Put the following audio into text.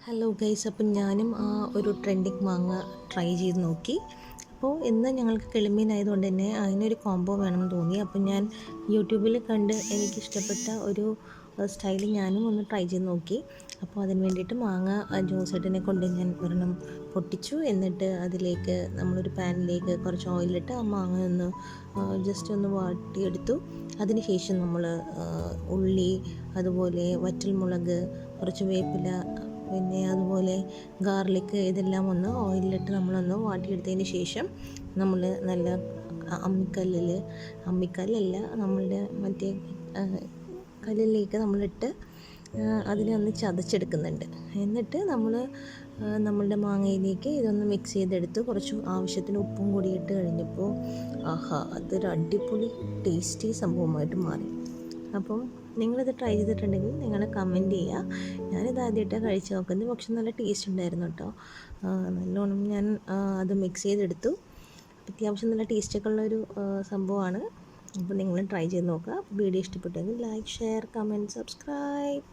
Hello guys, അപ്പം ഞാനും ആ ഒരു ട്രെൻഡിങ് മാങ്ങ ട്രൈ ചെയ്ത് നോക്കി. അപ്പോൾ ഇന്ന് ഞങ്ങൾക്ക് കിളിമീനായതുകൊണ്ട് തന്നെ അതിനൊരു കോംബോ വേണമെന്ന് തോന്നി. അപ്പം ഞാൻ യൂട്യൂബിൽ കണ്ട് എനിക്കിഷ്ടപ്പെട്ട ഒരു സ്റ്റൈൽ ഞാനും ഒന്ന് ട്രൈ ചെയ്ത് നോക്കി. അപ്പോൾ അതിന് വേണ്ടിയിട്ട് മാങ്ങ ജ്യൂസേട്ടനെ കൊണ്ട് ഞാൻ ഒരെണ്ണം പൊട്ടിച്ചു. എന്നിട്ട് അതിലേക്ക് നമ്മളൊരു പാനിലേക്ക് കുറച്ച് ഓയിലിട്ട് ആ മാങ്ങ ഒന്ന് ജസ്റ്റ് ഒന്ന് വാട്ടിയെടുത്തു. അതിനുശേഷം നമ്മൾ ഉള്ളി, അതുപോലെ വറ്റൽമുളക്, കുറച്ച് വേപ്പില, പിന്നെ അതുപോലെ ഗാർലിക്ക്, ഇതെല്ലാം ഒന്ന് ഓയിലിട്ട് നമ്മളൊന്ന് വാട്ടിയെടുത്തതിന് ശേഷം നമ്മൾ നല്ല അമ്മിക്കല്ലല്ല, നമ്മളുടെ മറ്റേ കല്ലിലേക്ക് നമ്മളിട്ട് അതിനെ ഒന്ന് ചതച്ചെടുക്കുന്നുണ്ട്. എന്നിട്ട് നമ്മളുടെ മാങ്ങയിലേക്ക് ഇതൊന്ന് മിക്സ് ചെയ്തെടുത്ത് കുറച്ച് ആവശ്യത്തിന് ഉപ്പും കൂടി ഇട്ട് കഴിഞ്ഞപ്പോൾ അതൊരു അടിപൊളി ടേസ്റ്റി സംഭവമായിട്ട് മാറി. അപ്പം നിങ്ങളിത് ട്രൈ ചെയ്തിട്ടുണ്ടെങ്കിൽ നിങ്ങൾ കമൻറ്റ് ചെയ്യുക. ഞാനിത് ആദ്യമായിട്ടാണ് കഴിച്ച് നോക്കുന്നത്, പക്ഷെ നല്ല ടേസ്റ്റ് ഉണ്ടായിരുന്നു കേട്ടോ. നല്ലോണം ഞാൻ അത് മിക്സ് ചെയ്തെടുത്തു. അത്യാവശ്യം നല്ല ടേസ്റ്റൊക്കെ ഉള്ളൊരു സംഭവമാണ്. അപ്പോൾ നിങ്ങൾ ട്രൈ ചെയ്ത് നോക്കുക. വീഡിയോ ഇഷ്ടപ്പെട്ടെങ്കിൽ ലൈക്ക്, ഷെയർ, കമൻറ്റ്, സബ്സ്ക്രൈബ്.